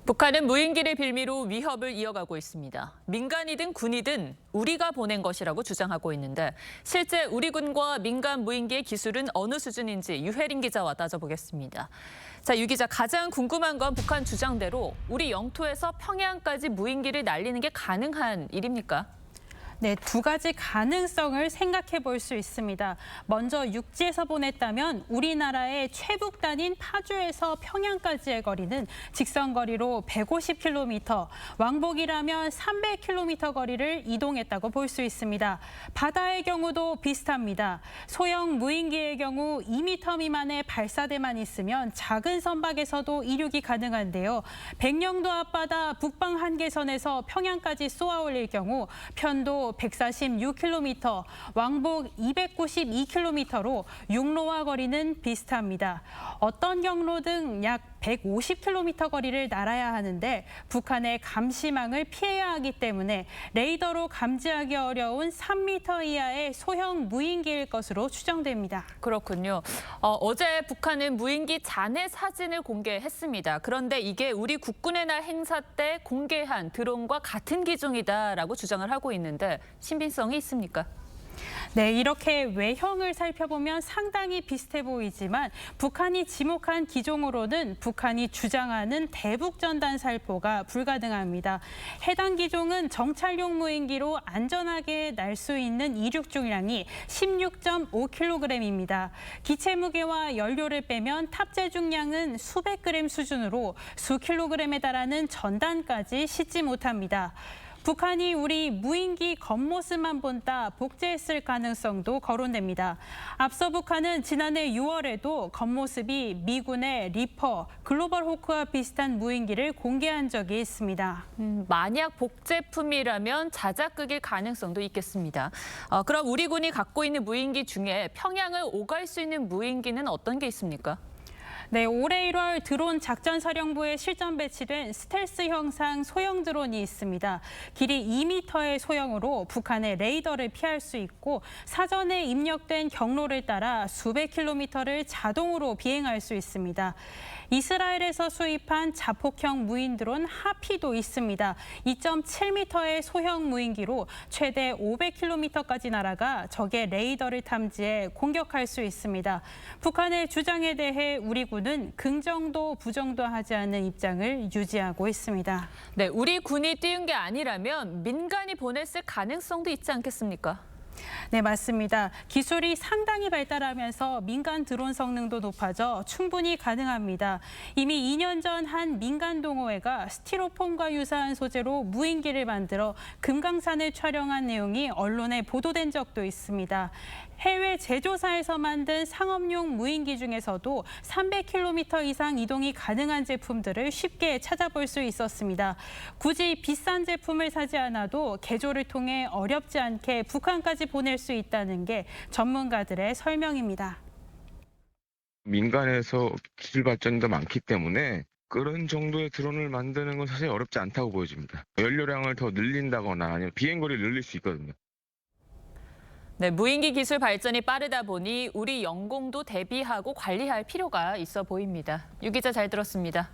북한은 무인기를 빌미로 위협을 이어가고 있습니다. 민간이든 군이든 우리가 보낸 것이라고 주장하고 있는데 실제 우리 군과 민간 무인기의 기술은 어느 수준인지 유혜린 기자와 따져보겠습니다. 자, 유 기자, 가장 궁금한 건 북한 주장대로 우리 영토에서 평양까지 무인기를 날리는 게 가능한 일입니까? 네, 두 가지 가능성을 생각해 볼 수 있습니다. 먼저 육지에서 보냈다면 우리나라의 최북단인 파주에서 평양까지의 거리는 직선 거리로 150km, 왕복이라면 300km 거리를 이동했다고 볼 수 있습니다. 바다의 경우도 비슷합니다. 소형 무인기의 경우 2m 미만의 발사대만 있으면 작은 선박에서도 이륙이 가능한데요. 백령도 앞바다 북방 한계선에서 평양까지 쏘아 올릴 경우 편도 146km, 왕복 292km로 육로와 거리는 비슷합니다. 어떤 경로든 약 150km 거리를 날아야 하는데 북한의 감시망을 피해야 하기 때문에 레이더로 감지하기 어려운 3m 이하의 소형 무인기일 것으로 추정됩니다. 그렇군요. 어제 북한은 무인기 잔해 사진을 공개했습니다. 그런데 이게 우리 국군의 날 행사 때 공개한 드론과 같은 기종이다라고 주장을 하고 있는데 신빙성이 있습니까? 네, 이렇게 외형을 살펴보면 상당히 비슷해 보이지만 북한이 지목한 기종으로는 북한이 주장하는 대북전단 살포가 불가능합니다. 해당 기종은 정찰용 무인기로 안전하게 날 수 있는 이륙 중량이 16.5kg입니다. 기체 무게와 연료를 빼면 탑재 중량은 수백 그램 수준으로 수 킬로그램에 달하는 전단까지 싣지 못합니다. 북한이 우리 무인기 겉모습만 본다 복제했을 가능성도 거론됩니다. 앞서 북한은 지난해 6월에도 겉모습이 미군의 리퍼, 글로벌 호크와 비슷한 무인기를 공개한 적이 있습니다. 만약 복제품이라면 자작극일 가능성도 있겠습니다. 그럼 우리 군이 갖고 있는 무인기 중에 평양을 오갈 수 있는 무인기는 어떤 게 있습니까? 네, 올해 1월 드론 작전사령부에 실전 배치된 스텔스 형상 소형 드론이 있습니다. 길이 2m의 소형으로 북한의 레이더를 피할 수 있고 사전에 입력된 경로를 따라 수백 킬로미터를 자동으로 비행할 수 있습니다. 이스라엘에서 수입한 자폭형 무인 드론 하피도 있습니다. 2.7m의 소형 무인기로 최대 500km까지 날아가 적의 레이더를 탐지해 공격할 수 있습니다. 북한의 주장에 대해 우리 군은 긍정도 부정도 하지 않는 입장을 유지하고 있습니다. 네, 우리 군이 띄운 게 아니라면 민간이 보냈을 가능성도 있지 않겠습니까? 네, 맞습니다. 기술이 상당히 발달하면서 민간 드론 성능도 높아져 충분히 가능합니다. 이미 2년 전 한 민간 동호회가 스티로폼과 유사한 소재로 무인기를 만들어 금강산을 촬영한 내용이 언론에 보도된 적도 있습니다. 해외 제조사에서 만든 상업용 무인기 중에서도 300km 이상 이동이 가능한 제품들을 쉽게 찾아볼 수 있었습니다. 굳이 비싼 제품을 사지 않아도 개조를 통해 어렵지 않게 북한까지 보낼 수 있다는 게 전문가들의 설명입니다. 민간에서 기술 발전도 많기 때문에 그런 정도의 드론을 만드는 건 사실 어렵지 않다고 보여집니다. 연료량을 더 늘린다거나 아니면 비행거리를 늘릴 수 있거든요. 네, 무인기 기술 발전이 빠르다 보니 우리 영공도 대비하고 관리할 필요가 있어 보입니다. 유 기자 잘 들었습니다.